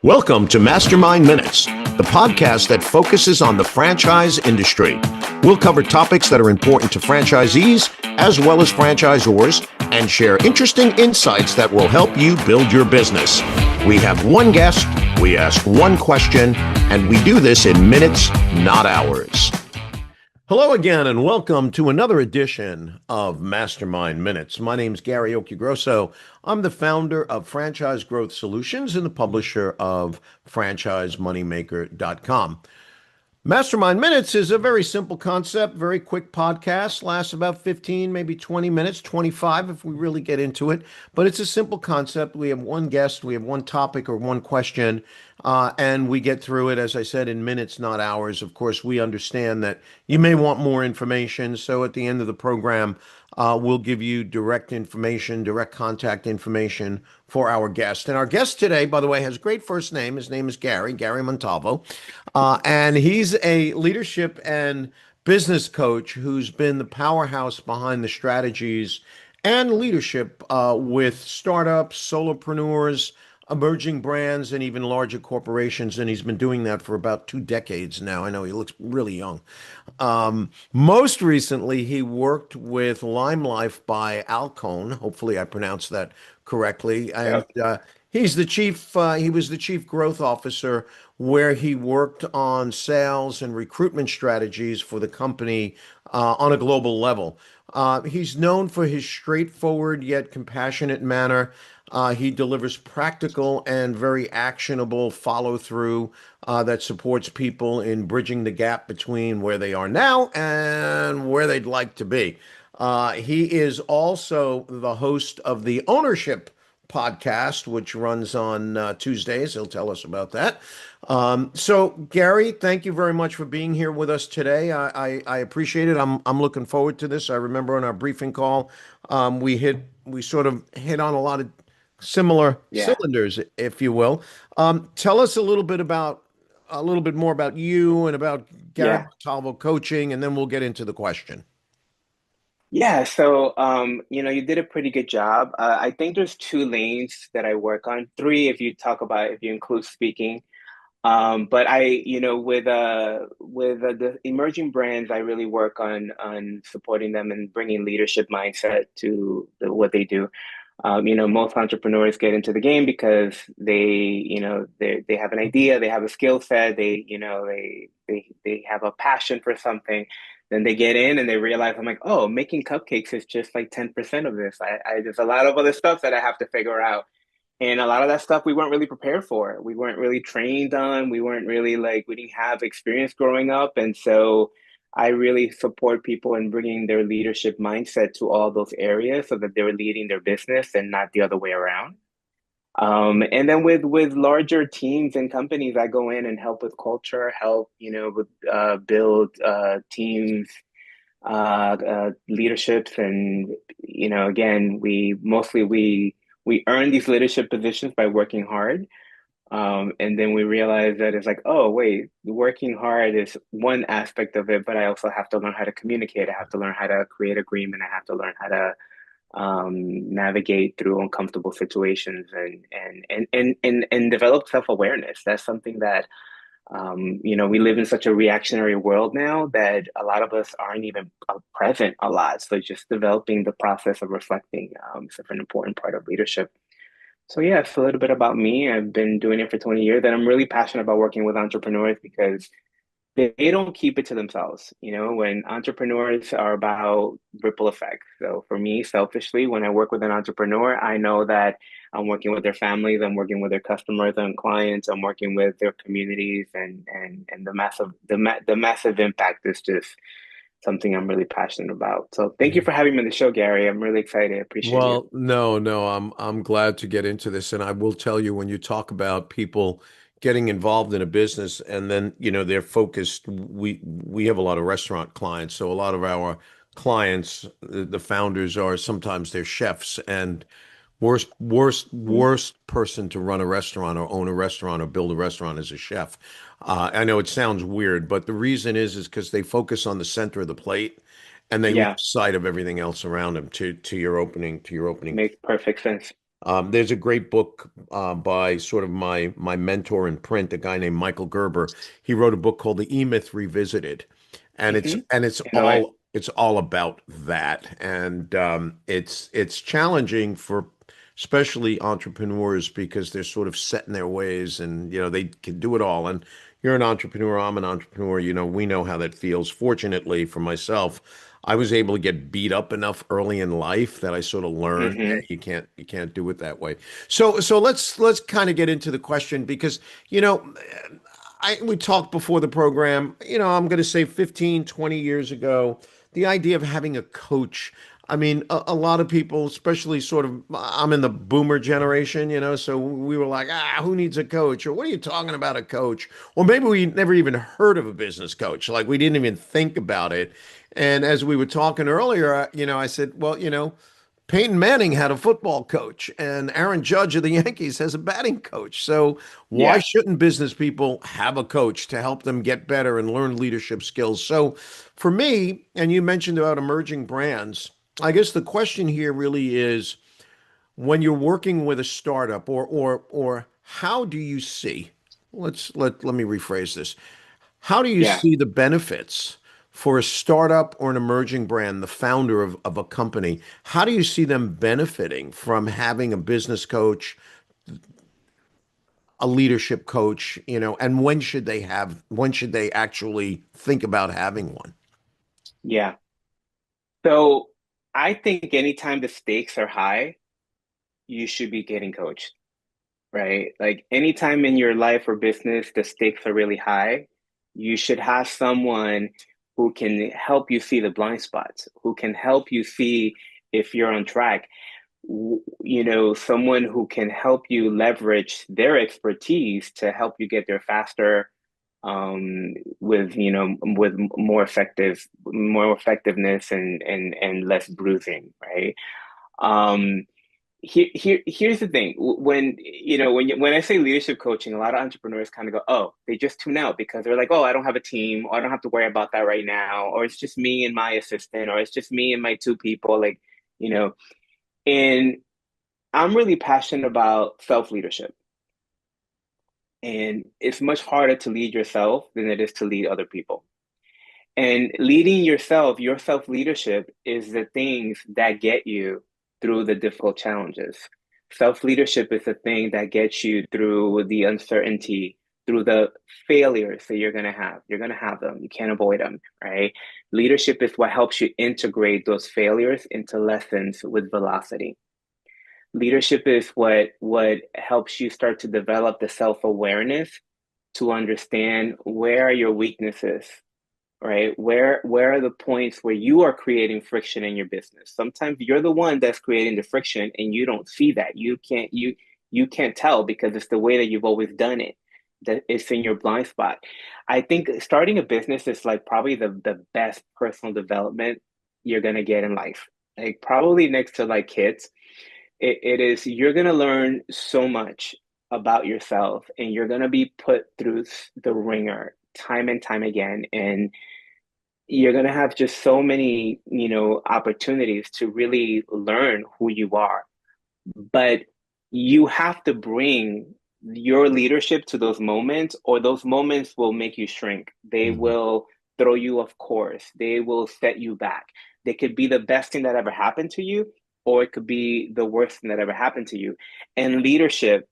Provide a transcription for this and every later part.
Welcome to MasterMind Minutes, the podcast that focuses on the franchise industry. We'll cover topics that are important to franchisees as well as franchisors and share interesting insights that will help you build your business. We have one guest, we ask one question, and we do this in minutes, not hours. Hello again, and welcome to another edition of MasterMind Minutes. My name is Gary Grosso. I'm the founder of Franchise Growth Solutions and the publisher of FranchiseMoneymaker.com. MasterMind Minutes is a very simple concept, very quick podcast, lasts about 15, maybe 20 minutes, 25 if we really get into it. But it's a simple concept. We have one guest, we have one topic or one question, and we get through it, as I said, in minutes, not hours. Of course, we understand that you may want more information. So at the end of the program, we'll give you direct information, direct contact information for our guest. And our guest today, by the way, has a great first name. His name is Gary Montalvo. And he's a leadership and business coach who's been the powerhouse behind the strategies and leadership with startups, solopreneurs, emerging brands, and even larger corporations. And he's been doing that for about 2 decades now. I know he looks really young. Most recently, he worked with LimeLife by Alcone. Hopefully I pronounced that correctly. And he's the chief, he was the chief growth officer where he worked on sales and recruitment strategies for the company on a global level. He's known for his straightforward yet compassionate manner. He delivers practical and very actionable follow-through that supports people in bridging the gap between where they are now and where they'd like to be. He is also the host of the Ownership podcast, which runs on Tuesdays. He'll tell us about that. So, Gary, thank you very much for being here with us today. I appreciate it. I'm looking forward to this. I remember on our briefing call, we sort of hit on a lot of similar cylinders, if you will. Tell us a little bit more about you and about Gary Montalvo coaching, and then we'll get into the question. You did a pretty good job. I think there's 2 lanes that I work on, 3 if you include speaking. But with the emerging brands, I really work on supporting them and bringing leadership mindset to what they do. Most entrepreneurs get into the game because they have an idea, they have a skill set, they have a passion for something. Then they get in and they realize, I'm like, oh, making cupcakes is just like 10% of this. There's a lot of other stuff that I have to figure out. And a lot of that stuff we weren't really prepared for. We weren't really trained on. We weren't really we didn't have experience growing up. And so I really support people in bringing their leadership mindset to all those areas so that they're leading their business and not the other way around. And then with larger teams and companies, I go in and help with culture, build teams, leaderships, and again, we earn these leadership positions by working hard. And then we realize that it's like, oh, wait, working hard is one aspect of it, but I also have to learn how to communicate. I have to learn how to create agreement. I have to learn how to navigate through uncomfortable situations and develop self-awareness. That's something that we live in such a reactionary world now that a lot of us aren't even present a lot. So just developing the process of reflecting is an important part of leadership. So yeah, it's a little bit about me. I've been doing it for 20 years, and I'm really passionate about working with entrepreneurs because they don't keep it to themselves. When entrepreneurs are about ripple effect. So for me, selfishly, when I work with an entrepreneur, I know that I'm working with their families, I'm working with their customers and clients, I'm working with their communities, and the massive impact is just something I'm really passionate about. So thank you for having me on the show, Gary. I'm really excited. I appreciate you. Well, no, I'm glad to get into this, and I will tell you when you talk about people getting involved in a business and then they're focused. We have a lot of restaurant clients, so a lot of our clients, the founders are sometimes they're chefs, and worst person to run a restaurant or own a restaurant or build a restaurant is a chef. I know it sounds weird, but the reason is because they focus on the center of the plate and they lose Yeah, sight of everything else around them. To your opening makes perfect sense. There's a great book by sort of my mentor in print, a guy named Michael Gerber. He wrote a book called The E-Myth Revisited, and it's Hmm. and it's No way. all about that, and it's challenging for especially entrepreneurs because they're sort of set in their ways, and they can do it all. And you're an entrepreneur, I'm an entrepreneur. We know how that feels. Fortunately for myself, I was able to get beat up enough early in life that I sort of learned, hey, Hmm. you can't do it that way. So let's kind of get into the question because you know we talked before the program, I'm going to say 15, 20 years ago, the idea of having a coach. I mean, a lot of people, especially sort of, I'm in the boomer generation, so we were like, who needs a coach? Or what are you talking about a coach? Or maybe we never even heard of a business coach. Like we didn't even think about it. And as we were talking earlier, I said, well, Peyton Manning had a football coach, and Aaron Judge of the Yankees has a batting coach. So why Yeah. shouldn't business people have a coach to help them get better and learn leadership skills? So for me, and you mentioned about emerging brands, I guess the question here really is when you're working with a startup or how do you see, let me rephrase this. How do you Yeah. see the benefits for a startup or an emerging brand, the founder of a company? How do you see them benefiting from having a business coach, a leadership coach, and when should they actually think about having one? Yeah. So I think anytime the stakes are high, you should be getting coached, right? Like anytime in your life or business, the stakes are really high, you should have someone who can help you see the blind spots, who can help you see if you're on track. Someone who can help you leverage their expertise to help you get there faster, with more effectiveness and less bruising, right? Um, here's the thing. When I say leadership coaching, a lot of entrepreneurs kind of go, oh, they just tune out because they're like, oh, I don't have a team, or I don't have to worry about that right now, or it's just me and my assistant, or it's just me and my two people, like, you know, and I'm really passionate about self-leadership. And it's much harder to lead yourself than it is to lead other people. And leading yourself, your self leadership is the things that get you through the difficult challenges. Self leadership is the thing that gets you through the uncertainty, through the failures that you're going to have. You're going to have them. You can't avoid them, right? Leadership is what helps you integrate those failures into lessons with velocity. Leadership is what helps you start to develop the self-awareness to understand where are your weaknesses, right? Where are the points where you are creating friction in your business? Sometimes you're the one that's creating the friction and you don't see that. You can't tell because it's the way that you've always done it. That it's in your blind spot. I think starting a business is like probably the best personal development you're gonna get in life. Like probably next to like kids, it is you're gonna learn so much about yourself and you're gonna be put through the ringer time and time again. And you're going to have just so many, opportunities to really learn who you are. But you have to bring your leadership to those moments, or those moments will make you shrink. They Mhm. will throw you off course. They will set you back. They could be the best thing that ever happened to you, or it could be the worst thing that ever happened to you. And leadership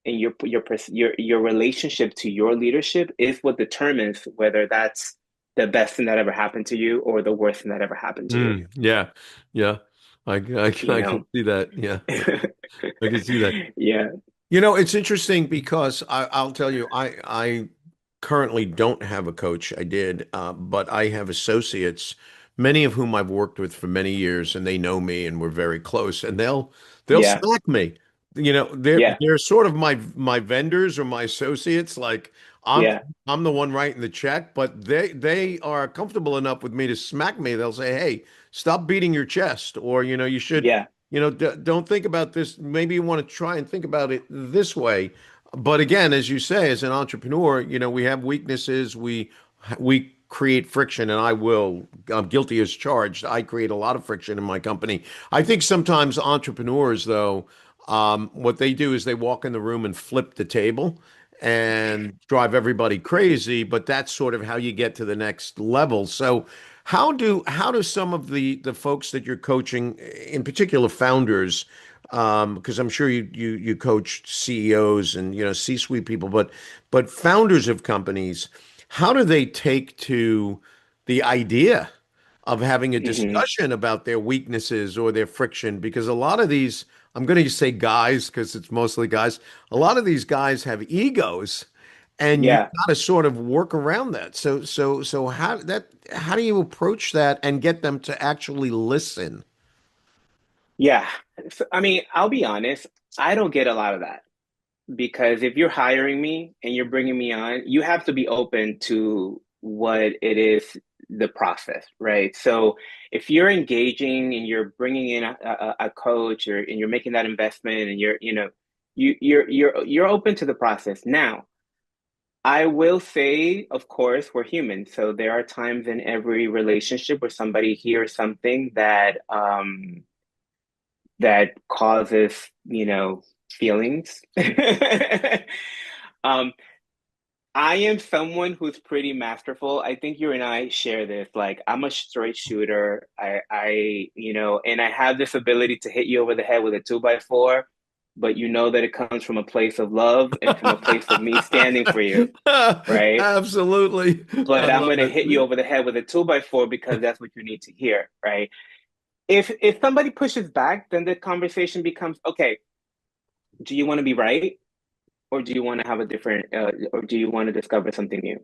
and your relationship to your leadership is what determines whether that's the best thing that ever happened to you or the worst thing that ever happened to you. Yeah, yeah, You I can know, see that. Yeah, I can see that. yeah, It's interesting because I'll tell you, I currently don't have a coach. I did, but I have associates, many of whom I've worked with for many years, and they know me, and we're very close. And they'll yeah, smack me. yeah, They're sort of my vendors or my associates. Like I'm yeah, I'm the one writing the check, but they are comfortable enough with me to smack me. They'll say, "Hey, stop beating your chest," or you should. yeah, Don't think about this. Maybe you want to try and think about it this way. But again, as you say, as an entrepreneur, we have weaknesses. We create friction, and I'm guilty as charged. I create a lot of friction in my company. I think sometimes entrepreneurs, though, What they do is they walk in the room and flip the table and drive everybody crazy, but that's sort of how you get to the next level. So how do some of the folks that you're coaching, in particular founders, because I'm sure you coach CEOs and C-suite people, but founders of companies, how do they take to the idea of having a Hmm. discussion about their weaknesses or their friction? Because a lot of these, I'm going to say guys because it's mostly guys, a lot of these guys have egos, and you Yeah. got to sort of work around that. So how do you approach that and get them to actually listen? Yeah. So, I mean, I'll be honest, I don't get a lot of that because if you're hiring me and you're bringing me on, you have to be open to what it is, the process, right? So if you're engaging and you're bringing in a coach or and you're making that investment and you're open to the process. Now, I will say, of course, we're human. So there are times in every relationship where somebody hears something that causes, feelings. Um, I am someone who's pretty masterful. I think you and I share this. Like, I'm a straight shooter. And I have this ability to hit you over the head with a two by four, but you know that it comes from a place of love and from a place of me standing for you, right? Absolutely. I But I'm love going to hit you it. over the head with a two by four because that's what you need to hear, right? If somebody pushes back, then the conversation becomes, okay, do you want to be right, or do you want to have a different, or do you want to discover something new?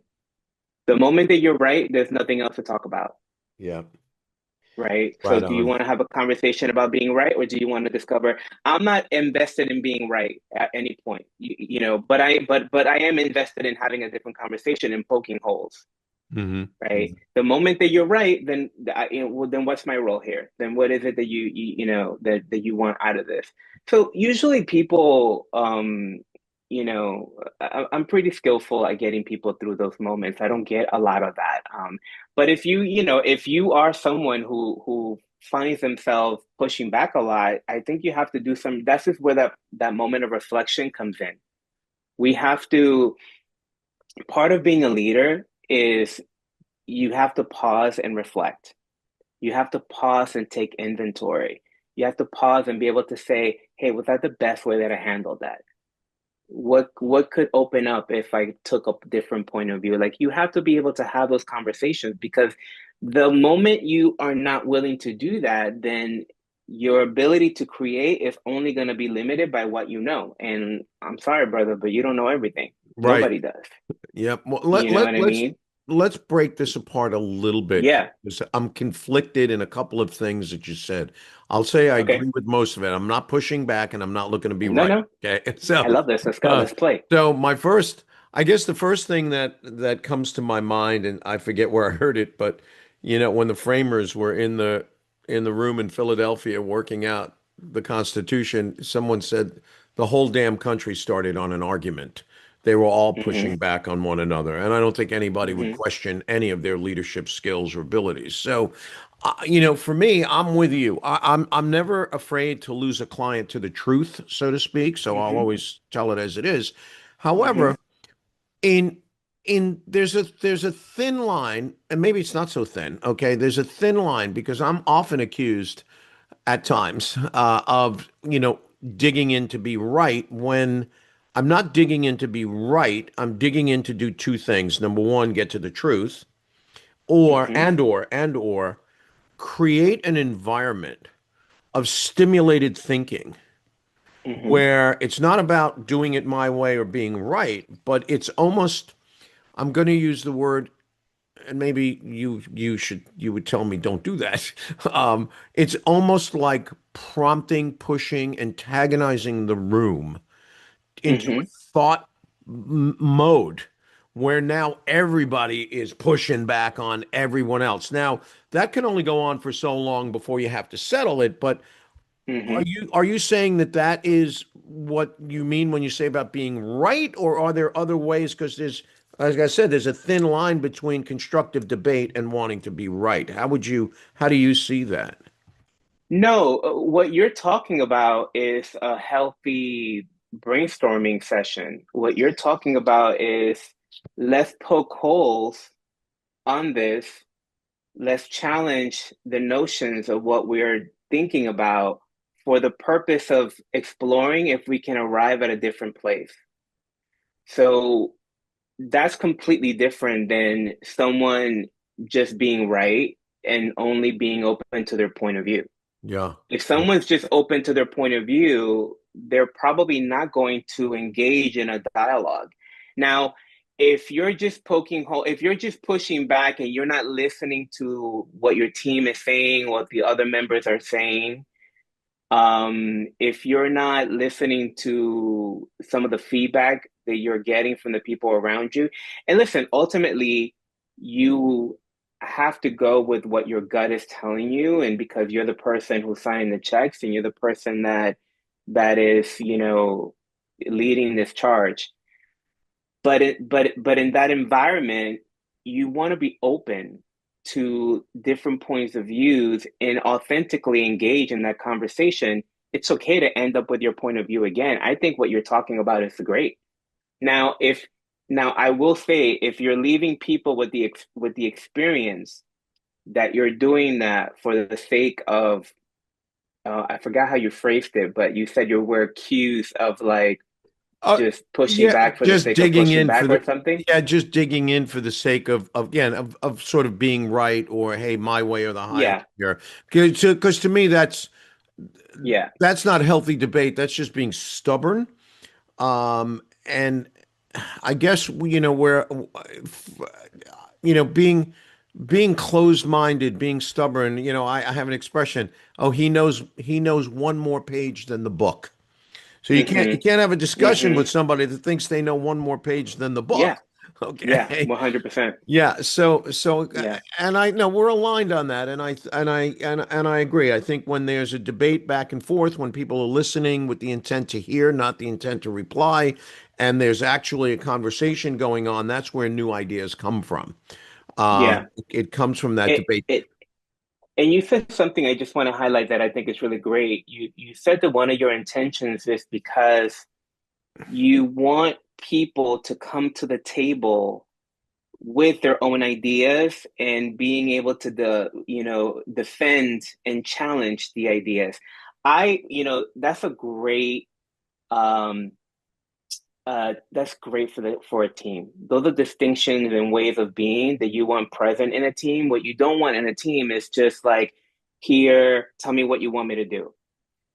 The moment that you're right, there's nothing else to talk about, Yeah, right? So right do you on. want to have a conversation about being right, or do you want to discover I'm not invested in being right at any point, but I am invested in having a different conversation and poking holes. Hmm. Right. The moment that you're right, then well, then what's my role here? Then what is it that that you want out of this? So usually people, I'm pretty skillful at getting people through those moments. I don't get a lot of that. But if you are someone who finds themselves pushing back a lot, I think you have to do some. That's just where that moment of reflection comes in. We have to. Part of being a leader is you have to pause and reflect. You have to pause and take inventory. You have to pause and be able to say, "Hey, was that the best way that I handled that? What could open up if I took a different point of view?" Like you have to be able to have those conversations because the moment you are not willing to do that, then your ability to create is only going to be limited by what you know. And I'm sorry, brother, but you don't know everything. Right. Nobody does. Yep. Well, You know what I mean? let's break this apart a little bit Yeah. because I'm conflicted in a couple of things that you said. I'll say I Okay. agree with most of it. I'm not pushing back and I'm not looking to be No, right. no. Okay. I love this. Let's go. Uh, Let's play. my first, I guess the first thing that comes to my mind, and I forget where I heard it, but when the framers were in the room in Philadelphia working out the Constitution, someone said the whole damn country started on an argument. They were all Hmm. pushing back on one another, and I don't think anybody would Hmm. question any of their leadership skills or abilities. So, for me, I'm with you. I'm never afraid to lose a client to the truth, so to speak. So I'll Hmm. always tell it as it is. Hmm. However, in there's a thin line, and maybe it's not so thin. Okay, there's a thin line because I'm often accused at times of digging in to be right when I'm not digging in to be right. I'm digging in to do two things. Number one, get to the truth, or Hmm. and or create an environment of stimulated thinking Hmm. where it's not about doing it my way or being right, but it's almost, I'm going to use the word, and maybe you would tell me don't do that. It's almost like prompting, pushing, antagonizing the room into a Hmm. thought mode where now everybody is pushing back on everyone else. Now, that can only go on for so long before you have to settle it, but are Hmm. you saying that is what you mean when you say about being right, or are there other ways? Because there's, like I said, there's a thin line between constructive debate and wanting to be right. How do you see that? No, what you're talking about is a healthy brainstorming session. What you're talking about is let's poke holes on this. Let's challenge the notions of what we're thinking about for the purpose of exploring if we can arrive at a different place. So that's completely different than someone just being right and only being open to their point of view. Yeah. If someone's just open to their point of view, they're probably not going to engage in a dialogue. Now, if you're just poking hole, if you're just pushing back and you're not listening to what your team is saying, what the other members are saying, if you're not listening to some of the feedback that you're getting from the people around you, and listen, ultimately, you have to go with what your gut is telling you, and because you're the person who's signing the checks and you're the person that is, leading this charge. But in that environment, you want to be open to different points of views and authentically engage in that conversation. It's okay to end up with your point of view again. I think what you're talking about is great. Now, if now I will say if you're leaving people with the experience that you're doing that for the sake of I forgot how you phrased it, but you said you were accused of like Uh, just pushing yeah, back for the just sake of digging pushing in for back or the something. yeah, just digging in for the sake of again of sort of being right or hey, my way or the highway Yeah, here. Because to me yeah. that's not healthy debate. That's just being stubborn. And I guess where being closed-minded, being stubborn. I have an expression. Oh, he knows one more page than the book. So you can't you Mm-hmm. can't have a discussion Mm-hmm. with somebody that thinks they know one more page than the Yeah. book. Yeah. Okay. 100%. Yeah. So Yeah. and I know we're aligned on that, and I agree. I think when there's a debate back and forth, when people are listening with the intent to hear, not the intent to reply, and there's actually a conversation going on, that's where new ideas come from. Yeah. It comes from that It debate. it and you said something I just want to highlight that I think is really great. You said that one of your intentions is because you want people to come to the table with their own ideas and being able to defend and challenge the ideas. That's a great um that's great for a team. Those are distinctions and ways of being that you want present in a team. What you don't want in a team is just like, here, tell me what you want me to do,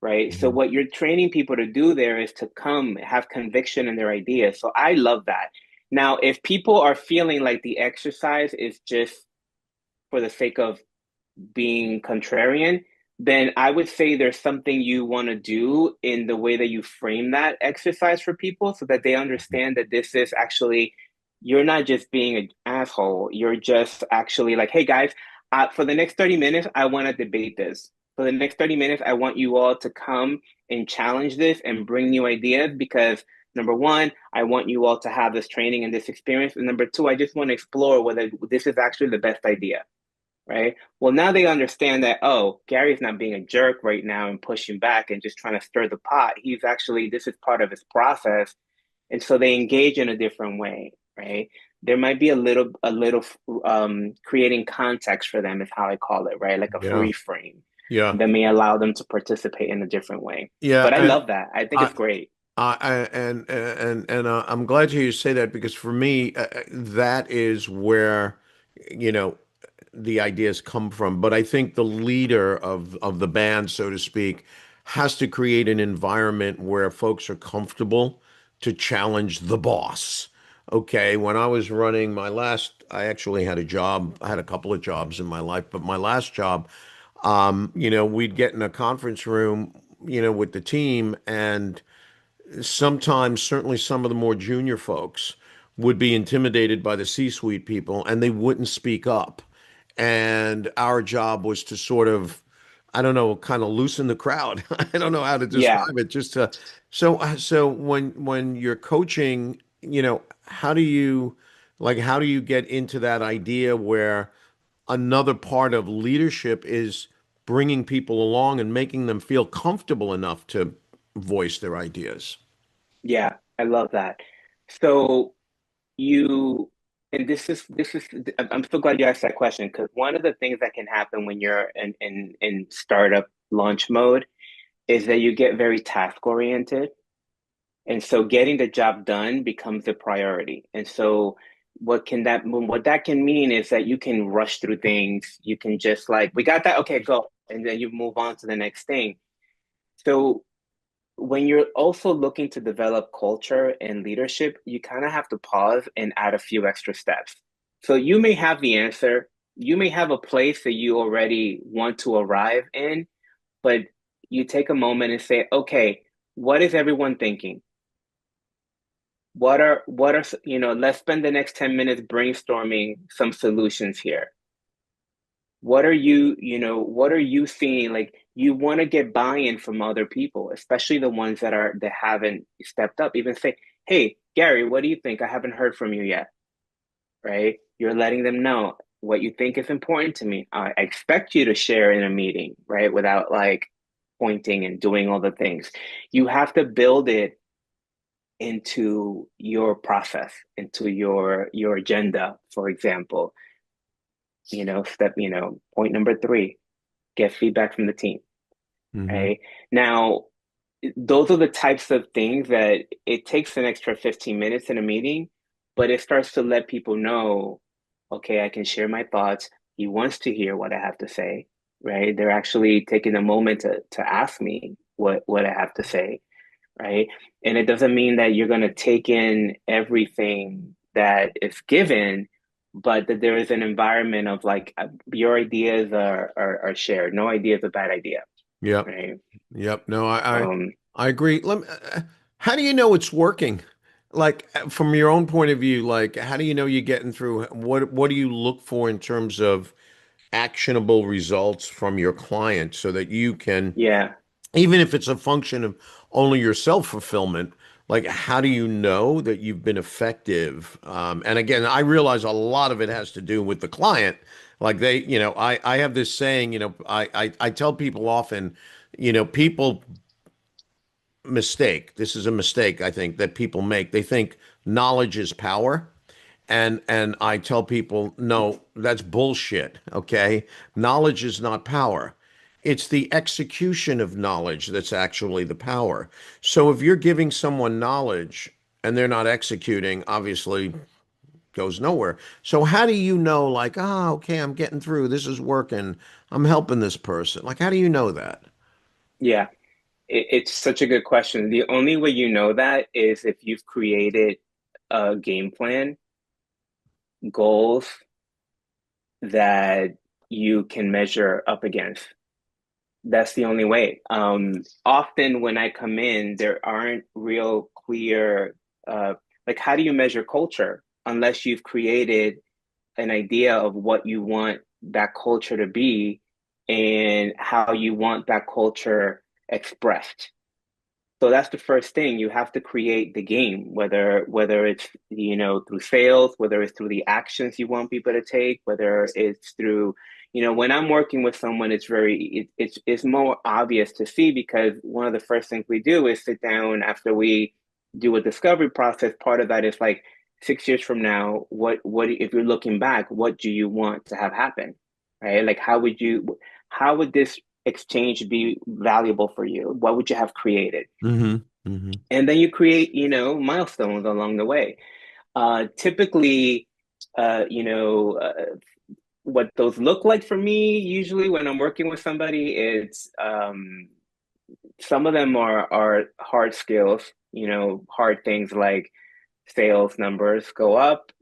right? So Mhm. what you're training people to do there is to come have conviction in their ideas. So I love that. Now, if people are feeling like the exercise is just for the sake of being contrarian, then I would say there's something you want to do in the way that you frame that exercise for people so that they understand that this is actually, you're not just being an asshole. You're just actually like, hey guys, for the next 30 minutes, I want to debate this. For the next 30 minutes, I want you all to come and challenge this and bring new ideas because number one, I want you all to have this training and this experience. And number two, I just want to explore whether this is actually the best idea, right? Well, now they understand that, oh, Gary's not being a jerk right now and pushing back and just trying to stir the pot. He's actually, this is part of his process. And so they engage in a different way, right? There might be a little creating context for them is how I call it, right? Like a Yeah. free frame Yeah. that may allow them to participate in a different way. Yeah. But I And love that. I think I, it's great. I'm glad to hear you say that because for me, that is where, you know, the ideas come from. But I think the leader of the band, so to speak, has to create an environment where folks are comfortable to challenge the boss. Okay, when I was running my last, I actually had a job. I had a couple of jobs in my life, but my last job, we'd get in a conference room, with the team, and sometimes, certainly some of the more junior folks would be intimidated by the C-suite people and they wouldn't speak up. And our job was to sort of, I don't know, kind of loosen the crowd. I don't know how to Yeah. describe it. Just to, so when you're coaching, how do you get into that idea where another part of leadership is bringing people along and making them feel comfortable enough to voice their ideas. Yeah, I love that. So you, and this is, I'm so glad you asked that question because one of the things that can happen when you're in startup launch mode is that you get very task oriented. And so getting the job done becomes a priority. And so what that can mean is that you can rush through things. You can just like, we got that, okay, go. And then you move on to the next thing. So when you're also looking to develop culture and leadership, you kind of have to pause and add a few extra steps. So you may have the answer, you may have a place that you already want to arrive in, but you take a moment and say, okay, what is everyone thinking? Let's spend the next 10 minutes brainstorming some solutions here. What are you seeing? Like you want to get buy-in from other people, especially the ones that haven't stepped up. Even say, "Hey, Gary, what do you think? I haven't heard from you yet." Right? You're letting them know what you think is important to me. I expect you to share in a meeting, right? Without like pointing and doing all the things. You have to build it into your process, into your agenda, for example. Point number three, get feedback from the team. Hmm. Right? Now, those are the types of things that it takes an extra 15 minutes in a meeting, but it starts to let people know, okay, I can share my thoughts. He wants to hear what I have to say, right? They're actually taking a moment to ask me what I have to say, right? And it doesn't mean that you're going to take in everything that is given, but that there is an environment of like your ideas are shared. No idea is a bad idea, Yep. right? Yep. No, I Um, I agree. How do you know it's working? Like from your own point of view, like how do you know you're getting through? What do you look for in terms of actionable results from your client so that you can, yeah, even if it's a function of only your self-fulfillment, like how do you know that you've been effective? And again, I realize a lot of it has to do with the client. Like I have this saying, I tell people often, people mistake. This is a mistake I think that people make. They think knowledge is power. And I tell people, no, that's bullshit, okay? Knowledge is not power. It's the execution of knowledge that's actually the power. So if you're giving someone knowledge and they're not executing, obviously goes nowhere. So how do you know, like, okay, I'm getting through, this is working, I'm helping this person? Like, how do you know that? yeah. It's such a good question. The only way you know that is if you've created a game plan, goals that you can measure up against. That's the only way. Often when I come in, there aren't real clear, like, how do you measure culture unless you've created an idea of what you want that culture to be and how you want that culture expressed? So that's the first thing. You have to create the game, whether it's through sales, whether it's through the actions you want people to take, whether it's through when I'm working with someone, it's more obvious to see because one of the first things we do is sit down after we do a discovery process. Part of that is like 6 years from now, what if you're looking back, what do you want to have happen, right? Like how would this exchange be valuable for you? What would you have created? Mm-hmm. Mm-hmm. And then you create, milestones along the way. Typically, uh, you know, uh, what those look like for me, usually when I'm working with somebody, it's some of them are hard skills, hard things like sales numbers go up,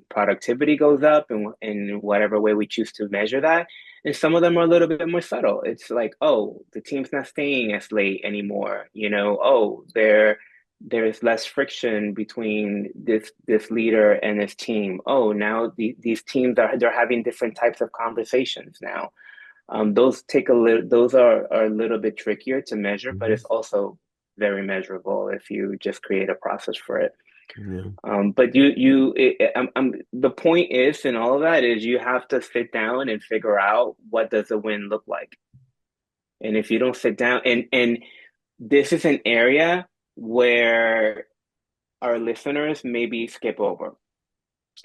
productivity goes up in whatever way we choose to measure that. And some of them are a little bit more subtle. It's like, oh, the team's not staying as late anymore. Oh, there's less friction between this leader and this team. Oh, now these teams they're having different types of conversations now. Those are a little bit trickier to measure, but Mm-hmm. it's also very measurable if you just create a process for it. Yeah. But the point is, in all of that is you have to sit down and figure out what does a win look like. And if you don't sit down, and this is an area where our listeners maybe skip over.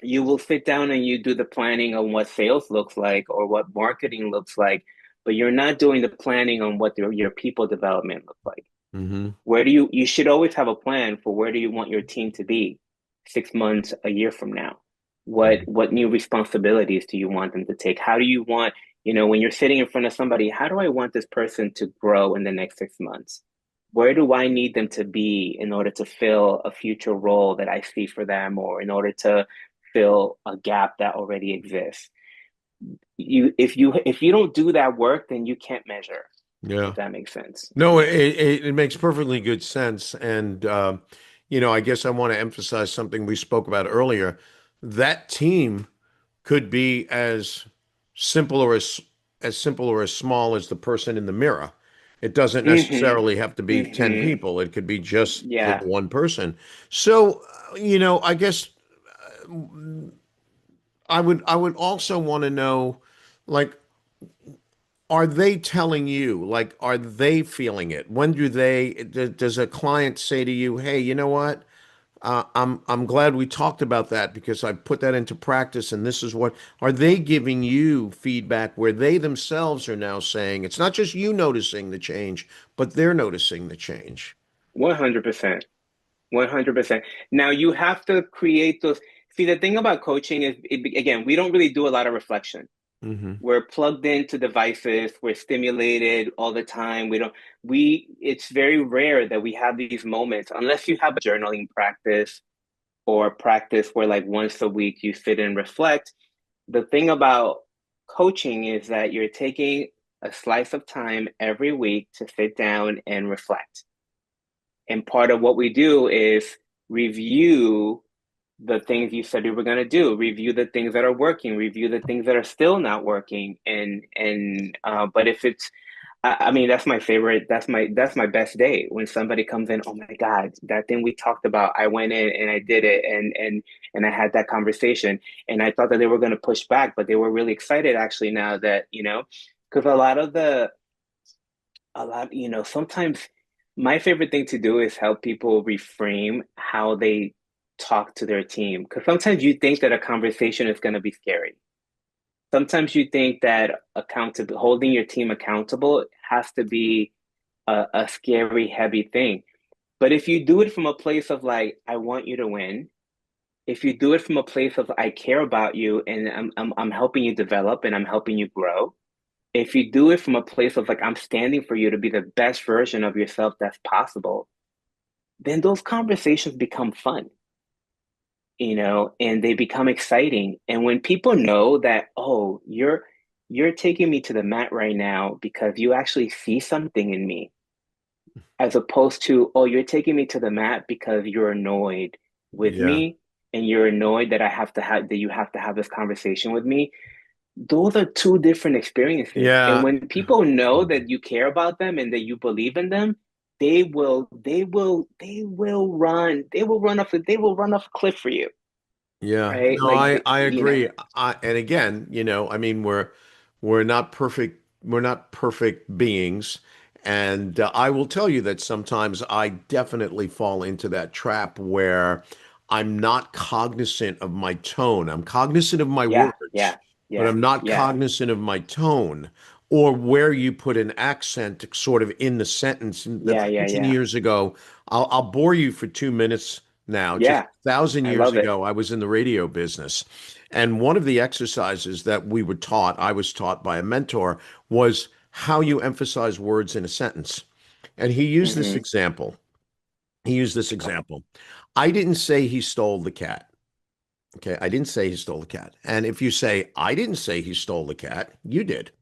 You will sit down and you do the planning on what sales looks like or what marketing looks like, but you're not doing the planning on what your people development looks like. Hmm. Where do you should always have a plan for where do you want your team to be 6 months, a year from now? What new responsibilities do you want them to take? How do you want, when you're sitting in front of somebody, how do I want this person to grow in the next 6 months? Where do I need them to be in order to fill a future role that I see for them or in order to fill a gap that already exists? If you don't do that work, then you can't measure, Yeah. if that makes sense. No, it makes perfectly good sense. And, I guess I want to emphasize something we spoke about earlier. That team could be as simple or as small as the person in the mirror. It doesn't Hmm. necessarily have to be 10 Hmm. people. It could be just the Yeah. one person. So, I guess I would also want to know, like, are they telling you, like, are they feeling it? When does a client say to you, "Hey, you know what? I'm glad we talked about that because I put that into practice, and this is what." Are they giving you feedback where they themselves are now saying it's not just you noticing the change, but they're noticing the change? 100%. 100%. Now you have to create those. See, the thing about coaching is, again, we don't really do a lot of reflection. Hmm. We're plugged into devices, we're stimulated all the time. It's very rare that we have these moments unless you have a journaling practice or a practice where like once a week you sit and reflect. The thing about coaching is that you're taking a slice of time every week to sit down and reflect. And part of what we do is review the things you said you were going to do, review the things that are working, review the things that are still not working. But if it's, I mean, that's my favorite. That's my best day when somebody comes in. Oh my God, that thing we talked about. I went in and I did it, and I had that conversation. And I thought that they were going to push back, but they were really excited actually now that because sometimes my favorite thing to do is help people reframe how they talk to their team. Because sometimes you think that a conversation is going to be scary. Sometimes you think that accountable, holding your team accountable has to be a scary, heavy thing. But if you do it from a place of like, I want you to win, if you do it from a place of I care about you and I'm helping you develop and I'm helping you grow, if you do it from a place of like I'm standing for you to be the best version of yourself that's possible, then those conversations become fun, and they become exciting. And when people know that, oh, you're taking me to the mat right now because you actually see something in me, as opposed to, oh, you're taking me to the mat because you're annoyed with Yeah. me and you're annoyed that you have to have this conversation with me. Those are two different experiences. And Yeah. when people know that you care about them and that you believe in them, they will run off a cliff for you, Yeah, right? no, Like, I agree. And again, I mean, we're not perfect. We're not perfect beings, and I will tell you that sometimes I definitely fall into that trap where I'm not cognizant of my tone. I'm cognizant of my yeah, words, yeah, but yeah, I'm not yeah, cognizant of my tone or where you put an accent sort of in the sentence. And yeah, yeah, 1,000 years ago, I'll bore you for 2 minutes now. Just yeah. 1,000 years I love it. ago, I was in the radio business. And one of the exercises that I was taught by a mentor, was how you emphasize words in a sentence. And he used this Hmm. example. He used this example. I didn't say he stole the cat. Okay. I didn't say he stole the cat. And if you say, I didn't say he stole the cat, you did.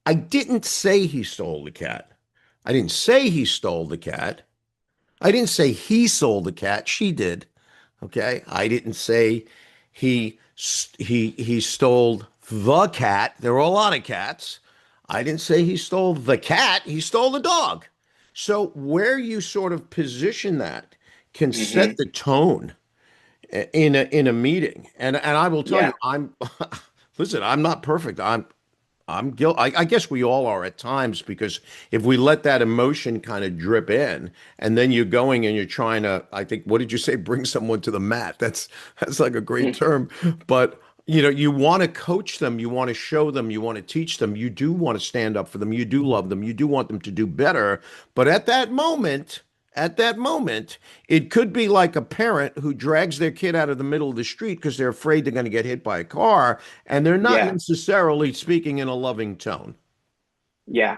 I didn't say he stole the cat. I didn't say he stole the cat. I didn't say he sold the cat. She did. Okay. I didn't say he stole the cat. There were a lot of cats. I didn't say he stole the cat. He stole the dog. So where you sort of position that can Hmm. set the tone. in a meeting. And I will tell you, Yeah. I'm listen, I'm not perfect. I'm guilty. I guess we all are at times because if we let that emotion kind of drip in, and then you're going and you're trying to, I think, what did you say? Bring someone to the mat. That's like a great term. But you want to coach them, you want to show them, you want to teach them, you do want to stand up for them, you do love them, you do want them to do better. But at that moment, it could be like a parent who drags their kid out of the middle of the street because they're afraid they're going to get hit by a car, and they're not Yeah. necessarily speaking in a loving tone. Yeah.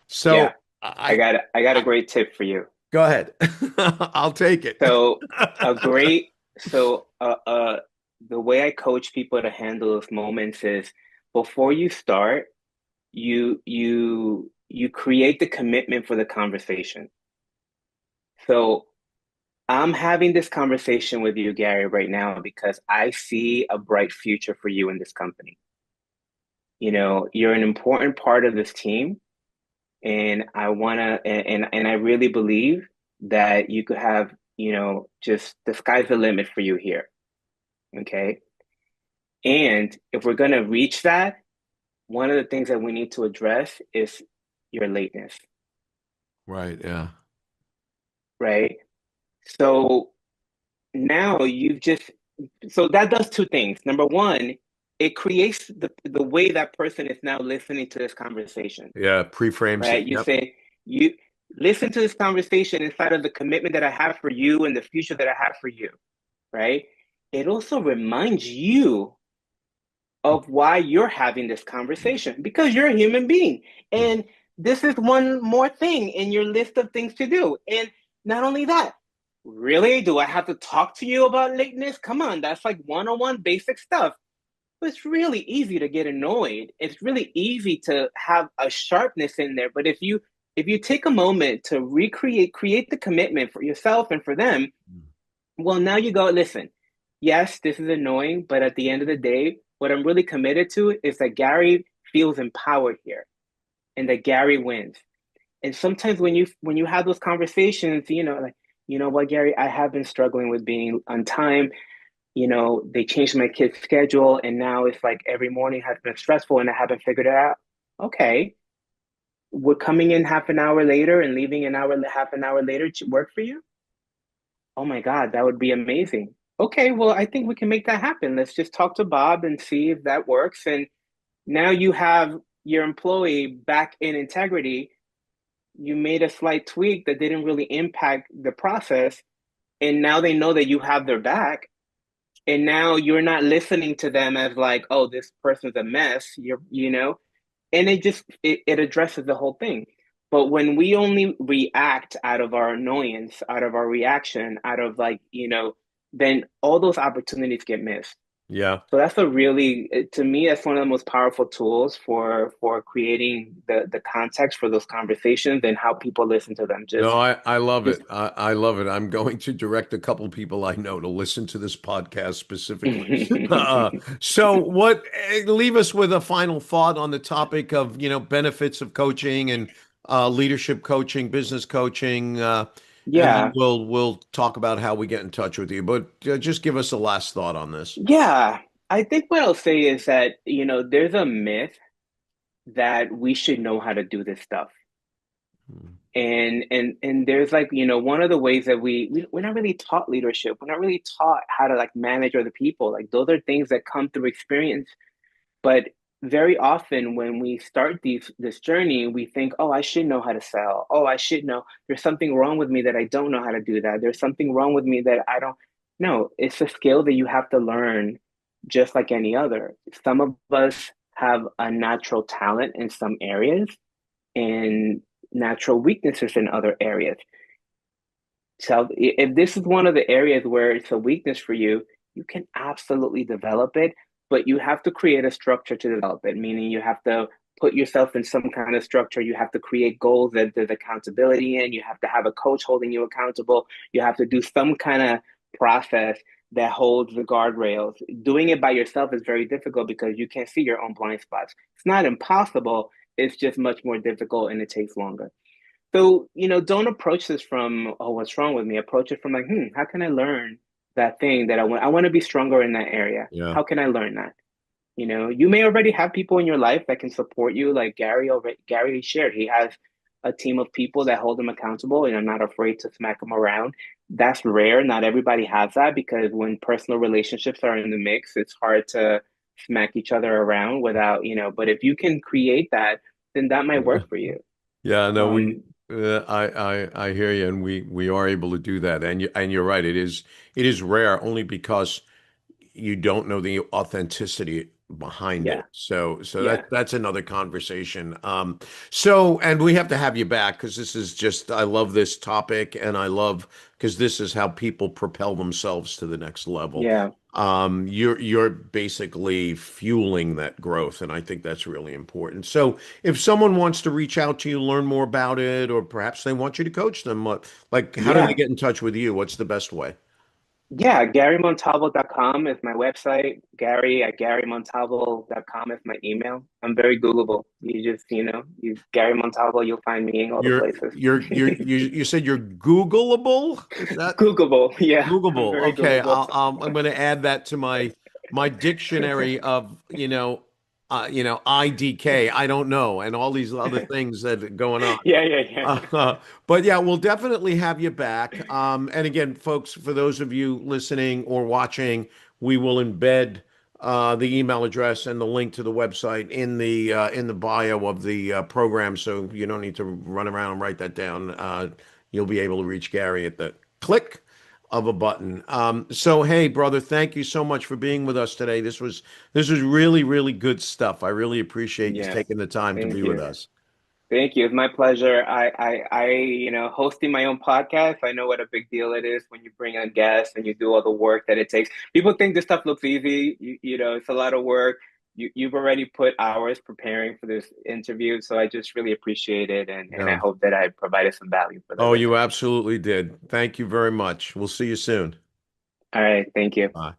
So Yeah. I, I got a I great tip for you. go ahead. I'll take it. So a great so the way I coach people to handle those moments is before you start, you create the commitment for the conversation. So I'm having this conversation with you, Gary, right now because I see a bright future for you in this company. You're an important part of this team, and I wanna and I really believe that you could have, just the sky's the limit for you here. Okay. And if we're gonna reach that, one of the things that we need to address is your lateness, Right, yeah. right? So now so that does two things. Number one, it creates the way that person is now listening to this conversation, Yeah, pre-frames it. right? You Yep. say, you listen to this conversation inside of the commitment that I have for you and the future that I have for you, right? It also reminds you of why you're having this conversation because you're a human being. And this is one more thing in your list of things to do. And not only that, really, do I have to talk to you about lateness? Come on, that's like 101 basic stuff. But it's really easy to get annoyed. It's really easy to have a sharpness in there. But if you take a moment to create the commitment for yourself and for them, well, now you go, listen, yes, this is annoying, but at the end of the day, what I'm really committed to is that Gary feels empowered here and that Gary wins. And sometimes when you have those conversations, like, you know what, Gary, I have been struggling with being on time. They changed my kid's schedule, and now it's like every morning has been stressful and I haven't figured it out. Okay. Would coming in half an hour later and leaving half an hour later work for you? Oh my God, that would be amazing. Okay, well, I think we can make that happen. Let's just talk to Bob and see if that works. And now you have your employee back in integrity. You made a slight tweak that didn't really impact the process. And now they know that you have their back. And now you're not listening to them as like, oh, this person's a mess. And it addresses the whole thing. But when we only react out of our annoyance, out of our reaction, out of like, then all those opportunities get missed. Yeah. So that's to me, that's one of the most powerful tools for creating the context for those conversations and how people listen to them. No, Just I love just it. I love it. I'm going to direct a couple people I know to listen to this podcast specifically. So leave us with a final thought on the topic of, benefits of coaching and leadership coaching, business coaching, and then yeah. we'll talk about how we get in touch with you. But just give us a last thought on this. Yeah. I think what I'll say is that, there's a myth that we should know how to do this stuff. Hmm. And there's like, one of the ways that we're not really taught leadership. We're not really taught how to like manage other people. Like those are things that come through experience. But very often when we start this journey, we think, oh, I should know how to sell. Oh, I should know. There's something wrong with me that I don't know how to do that. There's something wrong with me that I don't. No, it's a skill that you have to learn just like any other. Some of us have a natural talent in some areas and natural weaknesses in other areas. So if this is one of the areas where it's a weakness for you, you can absolutely develop it, but you have to create a structure to develop it, meaning you have to put yourself in some kind of structure. You have to create goals that there's accountability in. You have to have a coach holding you accountable. You have to do some kind of process that holds the guardrails. Doing it by yourself is very difficult because you can't see your own blind spots. It's not impossible. It's just much more difficult and it takes longer. So, don't approach this from, oh, what's wrong with me? Approach it from like, how can I learn that thing that I want to be stronger in that area. Yeah. How can I learn that? You know, you may already have people in your life that can support you, like Gary shared. He has a team of people that hold him accountable and are not afraid to smack him around. That's rare. Not everybody has that because when personal relationships are in the mix, it's hard to smack each other around without, but if you can create that, then that might Yeah. work for you. Yeah, no, Um, I hear you, and we are able to do that, and you're right. It is rare only because you don't know the authenticity behind yeah, it. So yeah, that's another conversation. So and we have to have you back because this is just I love this topic and I love because this is how people propel themselves to the next level. yeah. You're basically fueling that growth, and I think that's really important. So if someone wants to reach out to you, learn more about it, or perhaps they want you to coach them, like how do they Yeah. get in touch with you? What's the best way? Yeah, GaryMontalvo.com is my website. Gary at GaryMontalvo.com is my email. I'm very Googleable. You just, use Gary Montalvo, you'll find me in all the You're places. you said you're Googleable? Is that Googleable. Yeah, I'm Googleable? very Okay, Googleable. I'm going to add that to my dictionary of IDK. I don't know, and all these other things that are going on. Yeah, yeah, yeah. But yeah, we'll definitely have you back. And again, folks, for those of you listening or watching, we will embed the email address and the link to the website in the bio of the program, so you don't need to run around and write that down. You'll be able to reach Gary at the click of a button. So hey, brother, thank you so much for being with us today. This was really, really good stuff. I really appreciate you Yes. taking the time to be Thank with you. us. Thank you. It's my pleasure. Hosting my own podcast, I know what a big deal it is when you bring on guests and you do all the work that it takes. People think this stuff looks easy. It's a lot of work. You've already put hours preparing for this interview, so I just really appreciate it, and I No. hope that I provided some value for the Oh, you listeners. absolutely did. Thank you very much. We'll see you soon. All right. Thank you. Bye.